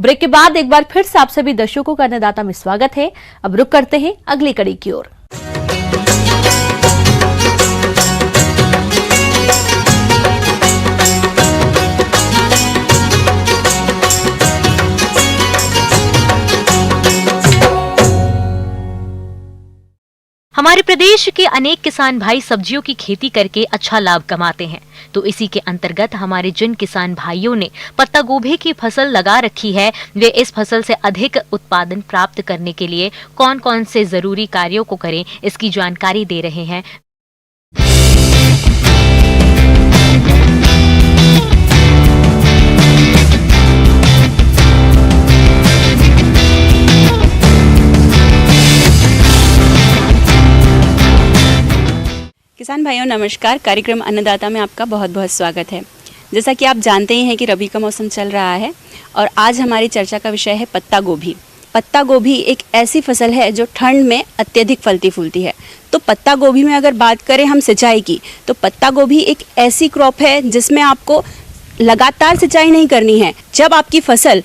Break के बाद एक बार फिर से आप सभी दर्शकों का अन्नदाता में स्वागत है। अब रुक करते हैं अगली कड़ी की ओर। हमारे प्रदेश के अनेक किसान भाई सब्जियों की खेती करके अच्छा लाभ कमाते हैं, तो इसी के अंतर्गत हमारे जिन किसान भाइयों ने पत्ता गोभी की फसल लगा रखी है, वे इस फसल से अधिक उत्पादन प्राप्त करने के लिए कौन कौन से जरूरी कार्यों को करें, इसकी जानकारी दे रहे हैं। किसान भाइयों नमस्कार। कार्यक्रम अन्नदाता में आपका बहुत बहुत स्वागत है। जैसा कि आप जानते ही हैं कि रबी का मौसम चल रहा है और आज हमारी चर्चा का विषय है पत्ता गोभी। पत्ता गोभी एक ऐसी फसल है जो ठंड में अत्यधिक फलती फूलती है। तो पत्ता गोभी में अगर बात करें हम सिंचाई की, तो पत्ता गोभी एक ऐसी क्रॉप है जिसमें आपको लगातार सिंचाई नहीं करनी है। जब आपकी फसल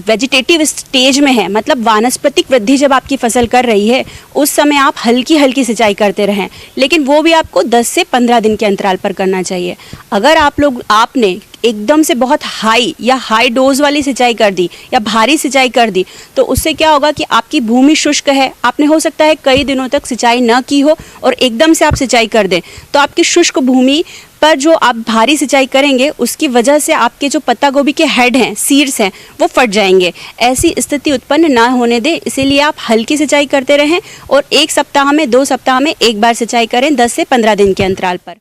वेजिटेटिव स्टेज में है, मतलब वानस्पतिक वृद्धि जब आपकी फसल कर रही है, उस समय आप हल्की हल्की सिंचाई करते रहें, लेकिन वो भी आपको 10 से 15 दिन के अंतराल पर करना चाहिए। अगर आपने एकदम से बहुत हाई डोज वाली सिंचाई कर दी या भारी सिंचाई कर दी, तो उससे क्या होगा कि आपकी भूमि शुष्क है, आपने हो सकता है कई दिनों तक सिंचाई न की हो और एकदम से आप सिंचाई कर दें, तो आपकी शुष्क भूमि पर जो आप भारी सिंचाई करेंगे उसकी वजह से आपके जो पत्ता गोभी के हेड हैं, सीड्स हैं, वो फट जाएंगे। ऐसी स्थिति उत्पन्न ना होने दें, इसीलिए आप हल्की सिंचाई करते रहें और 1 सप्ताह में 2 सप्ताह में एक बार सिंचाई करें 10 से 15 दिन के अंतराल पर।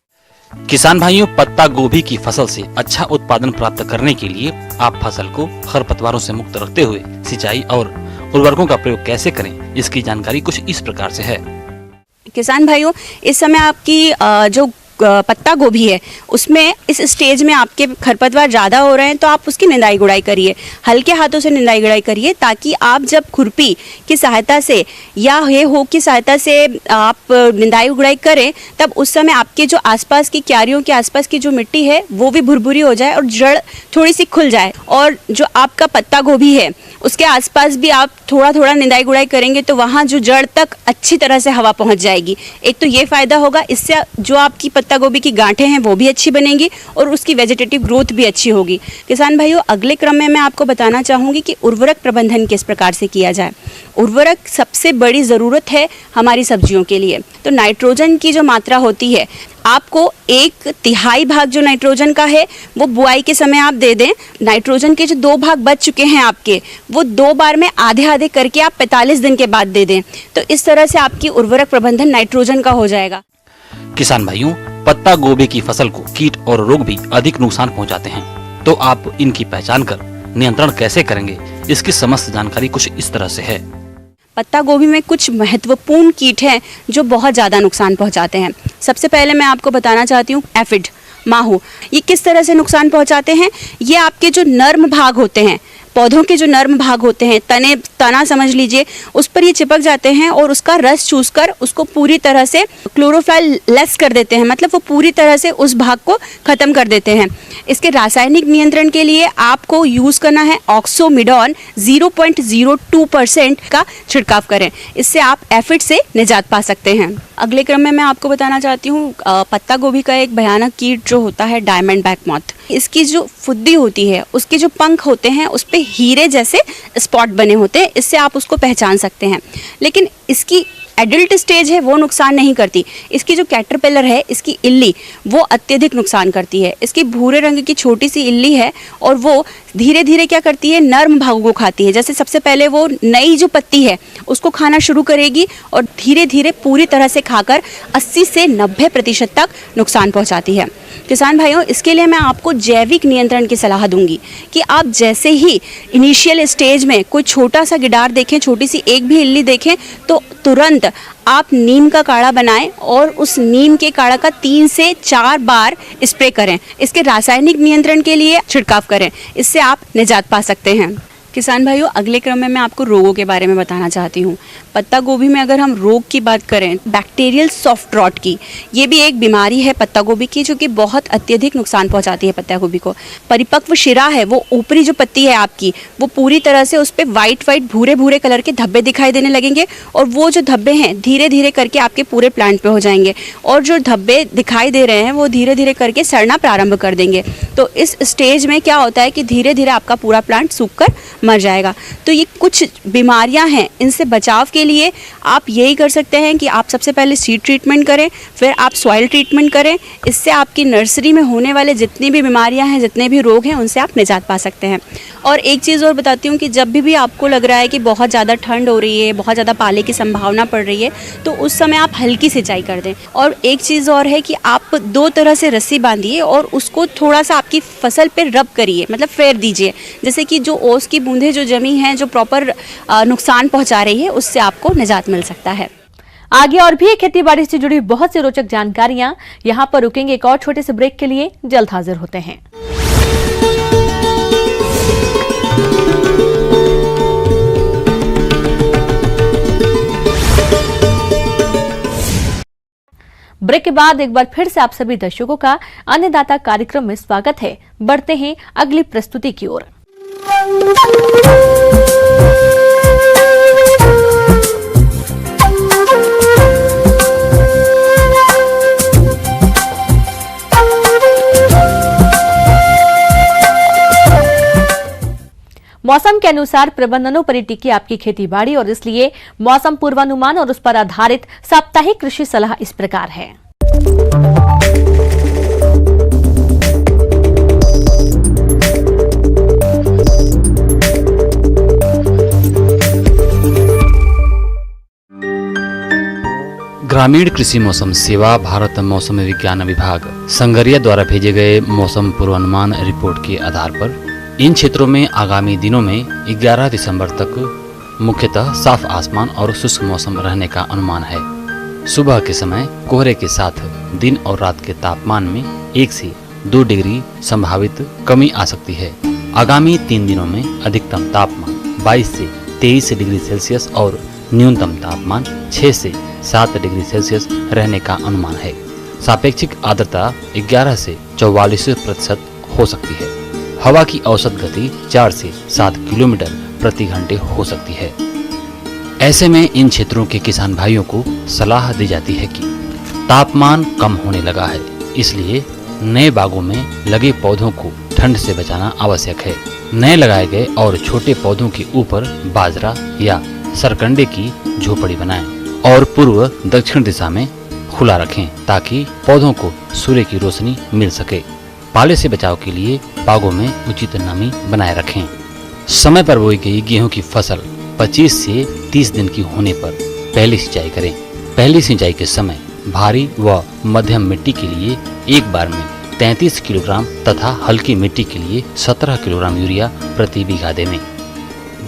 किसान भाइयों, पत्ता गोभी की फसल से अच्छा उत्पादन प्राप्त करने के लिए आप फसल को खरपतवारों से मुक्त रखते हुए सिंचाई और उर्वरकों का प्रयोग कैसे करें, इसकी जानकारी कुछ इस प्रकार से है। किसान भाइयों, इस समय आपकी जो पत्ता गोभी है उसमें इस स्टेज में आपके खरपतवार ज़्यादा हो रहे हैं, तो आप उसकी निंदाई गुड़ाई करिए, हल्के हाथों से निंदाई गुड़ाई करिए, ताकि आप जब खुरपी की सहायता से या हो की सहायता से आप निंदाई गुड़ाई करें, तब उस समय आपके जो आसपास की क्यारियों के आसपास की जो मिट्टी है वो भी भुरभुरी हो जाए और जड़ थोड़ी सी खुल जाए, और जो आपका पत्ता गोभी है उसके आसपास भी आप थोड़ा थोड़ा निंदाई गुड़ाई करेंगे तो वहाँ जो जड़ तक अच्छी तरह से हवा पहुँच जाएगी। एक तो ये फ़ायदा होगा, इससे जो आपकी पत्ता गोभी की गांठें हैं वो भी अच्छी बनेंगी और उसकी वेजिटेटिव ग्रोथ भी अच्छी होगी। किसान भाइयों, अगले क्रम में मैं आपको बताना चाहूँगी कि उर्वरक प्रबंधन किस प्रकार से किया जाए। उर्वरक सबसे बड़ी ज़रूरत है हमारी सब्जियों के लिए। तो नाइट्रोजन की जो मात्रा होती है, आपको 1/3 भाग जो नाइट्रोजन का है वो बुआई के समय आप दे दें। नाइट्रोजन के जो 2 भाग बच चुके हैं आपके, वो 2 बार में आधे आधे करके आप 45 दिन के बाद दे दें। तो इस तरह से आपकी उर्वरक प्रबंधन नाइट्रोजन का हो जाएगा। किसान भाइयों, पत्ता गोभी की फसल को कीट और रोग भी अधिक नुकसान पहुंचाते हैं, तो आप इनकी पहचान कर नियंत्रण कैसे करेंगे, इसकी समस्त जानकारी कुछ इस तरह से है। पत्ता गोभी में कुछ महत्वपूर्ण कीट हैं जो बहुत ज़्यादा नुकसान पहुंचाते हैं। सबसे पहले मैं आपको बताना चाहती हूँ एफिड, माहू। ये किस तरह से नुकसान पहुंचाते हैं? ये आपके जो नर्म भाग होते हैं, पौधों के जो नर्म भाग होते हैं, तना समझ लीजिए, उस पर ये चिपक जाते हैं और उसका रस चूसकर उसको पूरी तरह से क्लोरोफिल लेस कर देते हैं, मतलब वो पूरी तरह से उस भाग को ख़त्म कर देते हैं। इसके रासायनिक नियंत्रण के लिए आपको यूज़ करना है ऑक्सोमिडॉन 0.02% का छिड़काव करें, इससे आप एफिड से निजात पा सकते हैं। अगले क्रम में मैं आपको बताना चाहती हूँ पत्ता गोभी का एक भयानक कीट जो होता है डायमंड बैक मॉथ। इसकी जो फुद्दी होती है, उसके जो पंख होते हैं उस पे हीरे जैसे स्पॉट बने होते हैं, इससे आप उसको पहचान सकते हैं। लेकिन इसकी एडल्ट स्टेज है वो नुकसान नहीं करती। इसकी जो कैटरपिलर है, इसकी इल्ली, वो अत्यधिक नुकसान करती है। इसकी भूरे रंग की छोटी सी इल्ली है और वो धीरे धीरे क्या करती है, नर्म भागों को खाती है। जैसे सबसे पहले वो नई जो पत्ती है उसको खाना शुरू करेगी और धीरे धीरे पूरी तरह से खाकर 80 से 90% तक नुकसान पहुंचाती है। किसान भाइयों, इसके लिए मैं आपको जैविक नियंत्रण की सलाह दूंगी कि आप जैसे ही इनिशियल स्टेज में कोई छोटा सा गिडार देखें, छोटी सी एक भी इल्ली देखें, तो तुरंत आप नीम का काढ़ा बनाएं और उस नीम के काढ़ा का 3 से 4 बार स्प्रे करें। इसके रासायनिक नियंत्रण के लिए छिड़काव करें, इससे आप निजात पा सकते हैं। किसान भाइयों, अगले क्रम में मैं आपको रोगों के बारे में बताना चाहती हूँ। पत्ता गोभी में अगर हम रोग की बात करें, बैक्टीरियल सॉफ्ट रॉट की, ये भी एक बीमारी है पत्ता गोभी की, जो कि बहुत अत्यधिक नुकसान पहुंचाती है पत्ता गोभी को। परिपक्व शिरा है, वो ऊपरी जो पत्ती है आपकी, वो पूरी तरह से उस पर वाइट भूरे भूरे कलर के धब्बे दिखाई देने लगेंगे, और वो जो धब्बे हैं धीरे धीरे करके आपके पूरे प्लांट पे हो जाएंगे, और जो धब्बे दिखाई दे रहे हैं वो धीरे धीरे करके सड़ना प्रारंभ कर देंगे। तो इस स्टेज में क्या होता है कि धीरे धीरे आपका पूरा प्लांट सूखकर मर जाएगा। तो ये कुछ बीमारियां हैं, इनसे बचाव के लिए आप यही कर सकते हैं कि आप सबसे पहले सीड ट्रीटमेंट करें, फिर आप सॉइल ट्रीटमेंट करें। इससे आपकी नर्सरी में होने वाले जितनी भी बीमारियां हैं, जितने भी रोग हैं, उनसे आप निजात पा सकते हैं। और एक चीज़ और बताती हूँ कि जब भी आपको लग रहा है कि बहुत ज़्यादा ठंड हो रही है, बहुत ज़्यादा पाले की संभावना पड़ रही है, तो उस समय आप हल्की सिंचाई कर दें। और एक चीज़ और है कि आप 2 तरह से रस्सी बांधिए और उसको थोड़ा सा आपकी फसल पे रब करिए, मतलब फेर दीजिए, जैसे कि जो ओस की बूंदें जो जमी हैं, जो प्रॉपर नुकसान पहुंचा रही है, उससे आपको निजात मिल सकता है। आगे और भी खेती बाड़ी से जुड़ी बहुत सी रोचक जानकारियां यहाँ पर रुकेंगे। एक और छोटे से ब्रेक के लिए जल्द हाजिर होते हैं। ब्रेक के बाद एक बार फिर से आप सभी दर्शकों का अन्नदाता कार्यक्रम में स्वागत है। बढ़ते हैं अगली प्रस्तुति की ओर। मौसम के अनुसार प्रबंधनों पर टिकी आपकी खेती बाड़ी, और इसलिए मौसम पूर्वानुमान और उस पर आधारित साप्ताहिक कृषि सलाह इस प्रकार है। ग्रामीण कृषि मौसम सेवा, भारत मौसम विज्ञान विभाग संगरिया द्वारा भेजे गए मौसम पूर्वानुमान रिपोर्ट के आधार पर इन क्षेत्रों में आगामी दिनों में 11 दिसंबर तक मुख्यतः साफ आसमान और शुष्क मौसम रहने का अनुमान है। सुबह के समय कोहरे के साथ दिन और रात के तापमान में 1 से 2 डिग्री संभावित कमी आ सकती है। आगामी 3 दिनों में अधिकतम तापमान 22 से 23 डिग्री सेल्सियस और न्यूनतम तापमान 6 से 7 डिग्री सेल्सियस रहने का अनुमान है। सापेक्षिक आर्द्रता 11 से 44% हो सकती है। हवा की औसत गति 4 से 7 किलोमीटर प्रति घंटे हो सकती है। ऐसे में इन क्षेत्रों के किसान भाइयों को सलाह दी जाती है कि तापमान कम होने लगा है, इसलिए नए बागों में लगे पौधों को ठंड से बचाना आवश्यक है। नए लगाए गए और छोटे पौधों के ऊपर बाजरा या सरकंडे की झोपड़ी बनाएं और पूर्व दक्षिण दिशा में खुला रखें ताकि पौधों को सूर्य की रोशनी मिल सके। पाले से बचाव के लिए बागों में उचित नमी बनाए रखें। समय पर बोई गई गेहूं की फसल 25 से 30 दिन की होने पर पहली सिंचाई करें। पहली सिंचाई के समय भारी व मध्यम मिट्टी के लिए एक बार में 33 किलोग्राम तथा हल्की मिट्टी के लिए 17 किलोग्राम यूरिया प्रति बीघा देवें।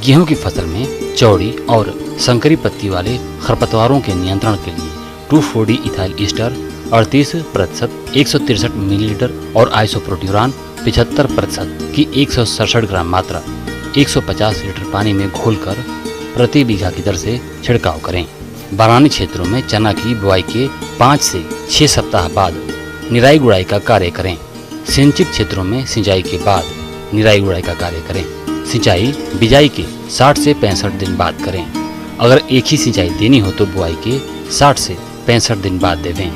गेहूं की फसल में चौड़ी और संकरी पत्ती वाले खरपतवारों के नियंत्रण के लिए 2,4-D इथाइल ईस्टर 38%, 163 मिलीलीटर और आइसोप्रोट्यूरान 75% की 167 ग्राम मात्रा 150 लीटर पानी में घोलकर प्रति बीघा की दर से छिड़काव करें। बारानी क्षेत्रों में चना की बुआई के 5 से 6 सप्ताह बाद निराई गुड़ाई का कार्य करें। सिंचित क्षेत्रों में सिंचाई के बाद निराई गुड़ाई का कार्य करें। सिंचाई बिजाई के 60 से 65 दिन बाद करें। अगर एक ही सिंचाई देनी हो तो बुआई के 60 से 65 दिन बाद देवें।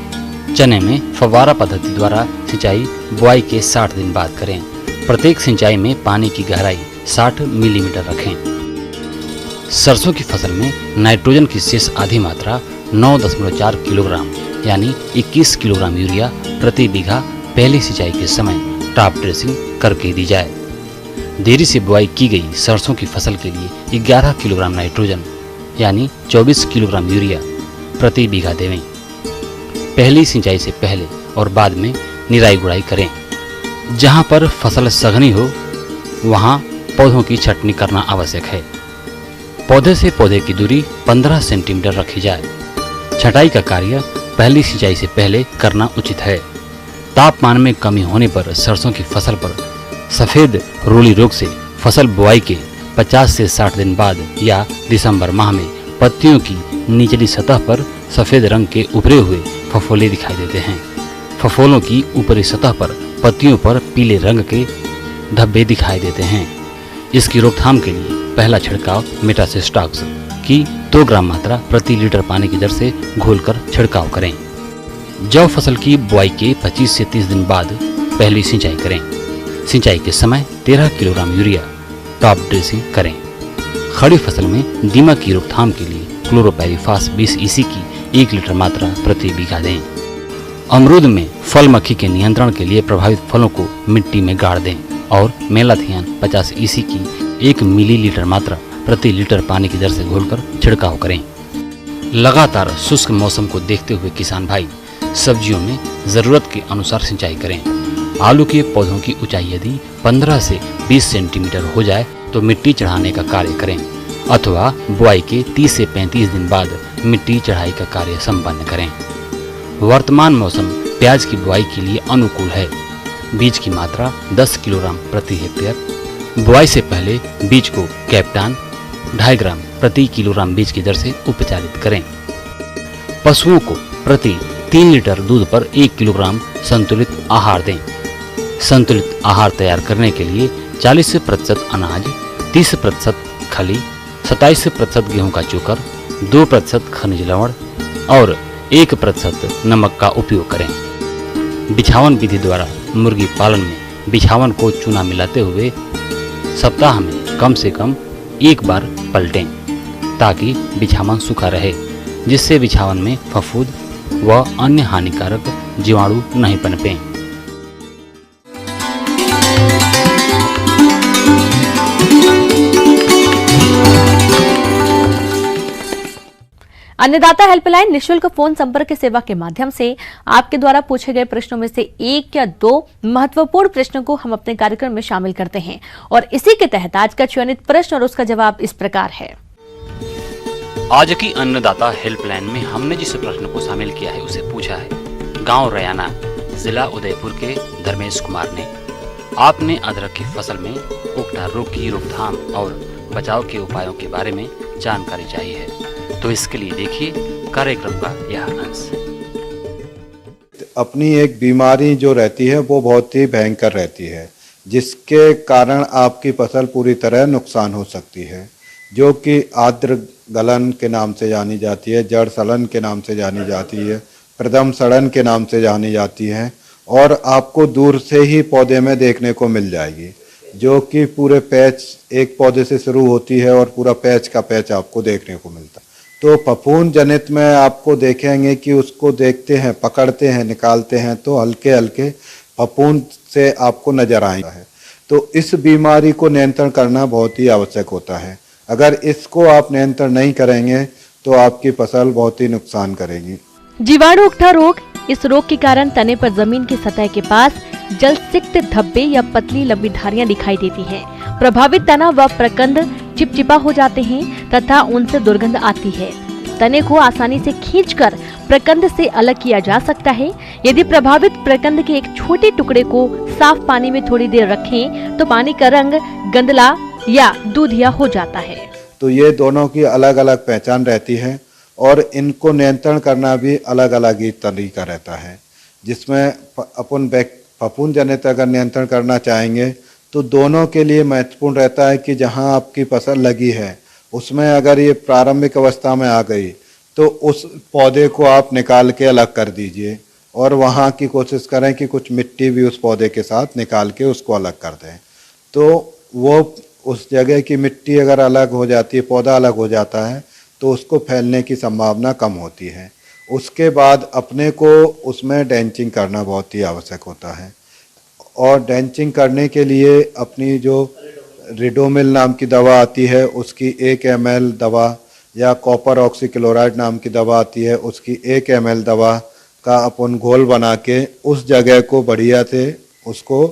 चने में फव्वारा पद्धति द्वारा सिंचाई बुआई के 60 दिन बाद करें। प्रत्येक सिंचाई में पानी की गहराई 60 मिलीमीटर रखें। सरसों की फसल में नाइट्रोजन की शेष आधी मात्रा 9.4 किलोग्राम यानी 21 किलोग्राम यूरिया प्रति बीघा पहली सिंचाई के समय टॉप ड्रेसिंग करके दी जाए। देरी से बुआई की गई सरसों की फसल के लिए 11 किलोग्राम नाइट्रोजन यानी 24 किलोग्राम यूरिया प्रति बीघा देवें। पहली सिंचाई से पहले और बाद में निराई गुड़ाई करें। जहां पर फसल सघनी हो वहां पौधों की छटनी करना आवश्यक है। पौधे से पौधे की दूरी 15 सेंटीमीटर रखी जाए। छटाई का कार्य पहली सिंचाई से पहले करना उचित है। तापमान में कमी होने पर सरसों की फसल पर सफेद रोली रोग से फसल बुआई के 50 से 60 दिन बाद या दिसंबर माह में पत्तियों की निचली सतह पर सफेद रंग के उभरे हुए फफोले दिखाई देते हैं। फफोलों की ऊपरी सतह पर पत्तियों पर पीले रंग के धब्बे दिखाई देते हैं। इसकी रोकथाम के लिए पहला छिड़काव मेटासिस्टाक्स की 2 ग्राम मात्रा प्रति लीटर पानी की दर से घोलकर छिड़काव करें। जौ फसल की बुआई के 25 से 30 दिन बाद पहली सिंचाई करें। सिंचाई के समय 13 किलोग्राम यूरिया टॉप ड्रेसिंग करें। खड़ी फसल में दीमक की रोकथाम के लिए क्लोरोपाइरीफास 20 EC की 1 लीटर मात्रा प्रति बीघा दें। अमरूद में फल मक्खी के नियंत्रण के लिए प्रभावित फलों को मिट्टी में गाड़ दें और मेलाथियान 50 EC की 1 मिलीलीटर मात्रा प्रति लीटर पानी की दर से घोलकर छिड़काव करें। लगातार शुष्क मौसम को देखते हुए किसान भाई सब्जियों में जरूरत के अनुसार सिंचाई करें। आलू के पौधों की ऊंचाई यदि 15 से 20 सेंटीमीटर हो जाए तो मिट्टी चढ़ाने का कार्य करें अथवा बुआई के 30 से 35 दिन बाद मिट्टी चढ़ाई का कार्य संपन्न करें। वर्तमान मौसम प्याज की बुआई के लिए अनुकूल है। बीज की मात्रा 10 किलोग्राम प्रति हेक्टेयर। बुआई से पहले बीज को कैप्टान 2.5 ग्राम प्रति किलोग्राम बीज की दर से उपचारित करें। पशुओं को प्रति 3 लीटर दूध पर 1 किलोग्राम संतुलित आहार दें। संतुलित आहार तैयार करने के लिए 40% अनाज, 30% खली, 27% गेहूं का चोकर, 2% खनिज लवण और 1% नमक का उपयोग करें। बिछावन विधि द्वारा मुर्गी पालन में बिछावन को चूना मिलाते हुए सप्ताह में कम से कम 1 बार पलटें ताकि बिछावन सूखा रहे, जिससे बिछावन में फफूंद व अन्य हानिकारक जीवाणु नहीं पनपें। अन्नदाता हेल्पलाइन निशुल्क फोन संपर्क सेवा के माध्यम से आपके द्वारा पूछे गए प्रश्नों में से 1 या 2 महत्वपूर्ण प्रश्नों को हम अपने कार्यक्रम में शामिल करते हैं और इसी के तहत आज का चयनित प्रश्न और उसका जवाब इस प्रकार है। आज की अन्नदाता हेल्पलाइन में हमने जिस प्रश्न को शामिल किया है उसे पूछा है गांव रयाना, जिला उदयपुर के धर्मेश कुमार ने। आपने अदरक की फसल में उकठा रोग की रोकथाम और बचाव के उपायों के बारे में जानकारी चाहिए है, तो इसके लिए देखिए कार्यक्रम का यह अंश। अपनी एक बीमारी जो रहती है वो बहुत ही भयंकर रहती है, जिसके कारण आपकी फसल पूरी तरह नुकसान हो सकती है, जो कि आर्द्र गलन के नाम से जानी जाती है, जड़ सड़न के नाम से जानी जाती है, प्रथम सड़न के नाम से जानी जाती है और आपको दूर से ही पौधे में देखने को मिल जाएगी, जो कि पूरे पैच एक पौधे से शुरू होती है और पूरा पैच का पैच आपको देखने को मिलता है। तो फफूंद जनित में आपको देखेंगे कि उसको देखते हैं, पकड़ते हैं, निकालते हैं तो हल्के हल्के फफूंद से आपको नजर आएगा है। तो इस बीमारी को नियंत्रण करना बहुत ही आवश्यक होता है। अगर इसको आप नियंत्रण नहीं करेंगे तो आपकी फसल बहुत ही नुकसान करेगी। जीवाणु उकठा रोग, इस रोग के कारण तने पर जमीन की सतह के पास जलसिक्त धब्बे या पतली लंबी धारियां दिखाई देती हैं। प्रभावित तना व प्रकंद चिपचिपा हो जाते हैं तथा उनसे दुर्गंध आती है। तने को आसानी से खींचकर प्रकंद से अलग किया जा सकता है। यदि प्रभावित प्रकंद के एक छोटे टुकड़े को साफ पानी में थोड़ी देर रखें तो पानी का रंग गंदला या दूधिया हो जाता है। तो ये दोनों की अलग अलग पहचान रहती है और इनको नियंत्रण करना भी अलग अलग ही तरीका रहता है, जिसमें अपन फफूंद जनित अगर नियंत्रण करना चाहेंगे तो दोनों के लिए महत्वपूर्ण रहता है कि जहां आपकी फसल लगी है उसमें अगर ये प्रारंभिक अवस्था में आ गई तो उस पौधे को आप निकाल के अलग कर दीजिए और वहां की कोशिश करें कि कुछ मिट्टी भी उस पौधे के साथ निकाल के उसको अलग कर दें। तो वो उस जगह की मिट्टी अगर अलग हो जाती है, पौधा अलग हो जाता है तो उसको फैलने की संभावना कम होती है। उसके बाद अपने को उसमें डेंचिंग करना बहुत ही आवश्यक होता है और डेंचिंग करने के लिए अपनी जो रिडोमिल नाम की दवा आती है उसकी 1 ml दवा या कॉपर ऑक्सीक्लोराइड नाम की दवा आती है उसकी 1 ml दवा का अपन घोल बना के उस जगह को बढ़िया से उसको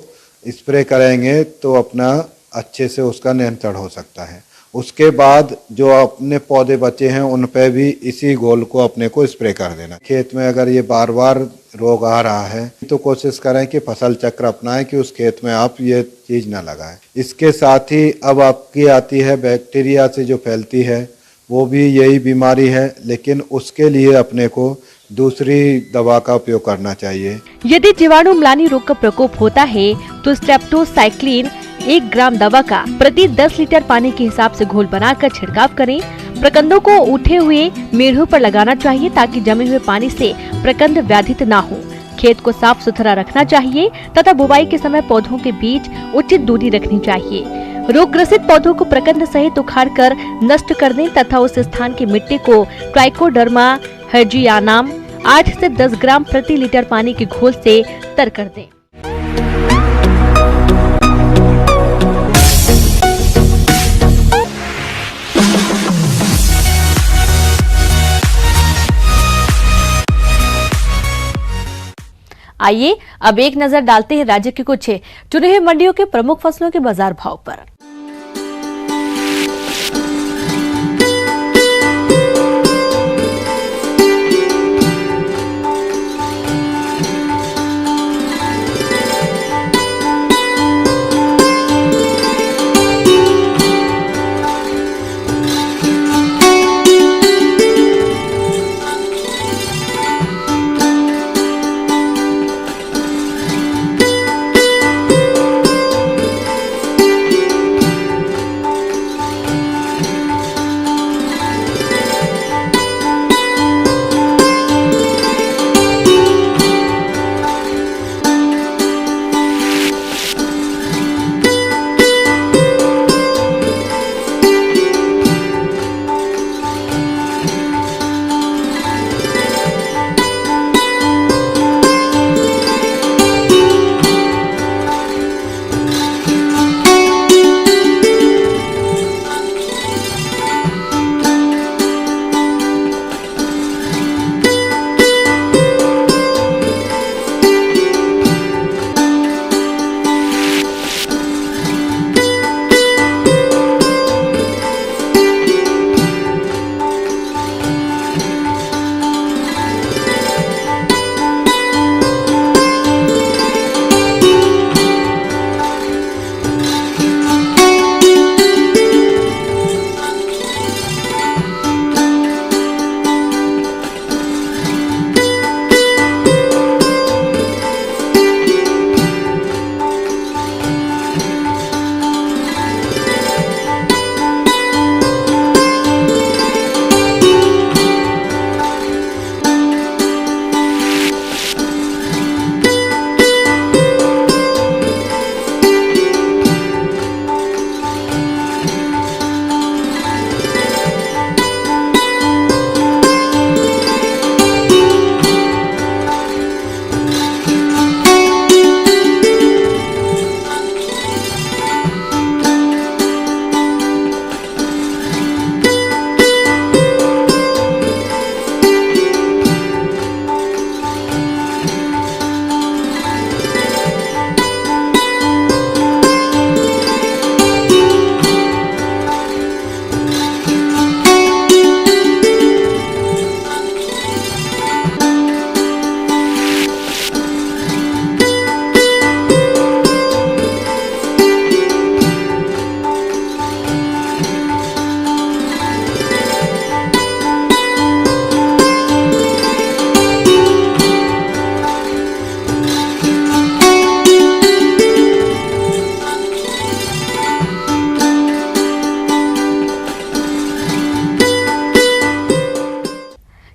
स्प्रे करेंगे तो अपना अच्छे से उसका नियंत्रण हो सकता है। उसके बाद जो अपने पौधे बचे हैं उन पे भी इसी घोल को अपने को स्प्रे कर देना। खेत में अगर ये बार बार रोग आ रहा है तो कोशिश करें कि फसल चक्र अपनाएं कि उस खेत में आप ये चीज़ ना लगाएं। इसके साथ ही अब आपकी आती है बैक्टीरिया से जो फैलती है वो भी यही बीमारी है, लेकिन उसके लिए अपने को दूसरी दवा का उपयोग करना चाहिए। यदि जीवाणु म्लानी रोग का प्रकोप होता है तो स्ट्रेप्टोसाइक्लिन 1 ग्राम दवा का प्रति 10 लीटर पानी के हिसाब से घोल बनाकर छिड़काव करें। प्रकंदों को उठे हुए मेढ़ों पर लगाना चाहिए ताकि जमे हुए पानी से प्रकंद व्याधित ना हो। खेत को साफ सुथरा रखना चाहिए तथा बुवाई के समय पौधों के बीच उचित दूरी रखनी चाहिए। रोग ग्रसित पौधों को प्रकंद सहित उखाड़कर नष्ट कर दें तथा उस स्थान की मिट्टी को ट्राइकोडर्मा हर्जियानाम 8 से 10 ग्राम प्रति लीटर पानी के घोल से तर कर दें। आइए अब एक नजर डालते हैं राज्य की कुछ चुने हुए मंडियों के प्रमुख फसलों के बाजार भाव पर।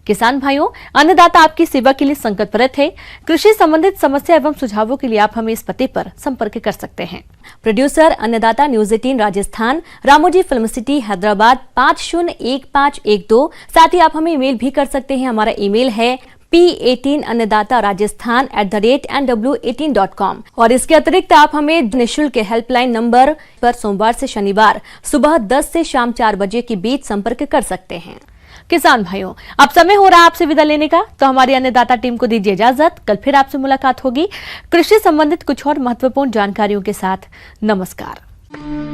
किसान भाइयों, अन्नदाता आपकी सेवा के लिए संकल्परत है। कृषि संबंधित समस्या एवं सुझावों के लिए आप हमें इस पते पर संपर्क कर सकते हैं। प्रोड्यूसर अन्नदाता news 18 Rajasthan, Ramoji film city Hyderabad 501512। साथ ही आप हमें ईमेल भी कर सकते हैं। हमारा ईमेल है p18annadatarajasthan@nw18.com। और इसके अतिरिक्त आप हमें निःशुल्क हेल्पलाइन नंबर पर सोमवार से शनिवार सुबह 10 से शाम 4 बजे के बीच संपर्क कर सकते हैं। किसान भाइयों, अब समय हो रहा है आपसे विदा लेने का, तो हमारी अन्नदाता टीम को दीजिए इजाजत। कल फिर आपसे मुलाकात होगी कृषि संबंधित कुछ और महत्वपूर्ण जानकारियों के साथ। नमस्कार।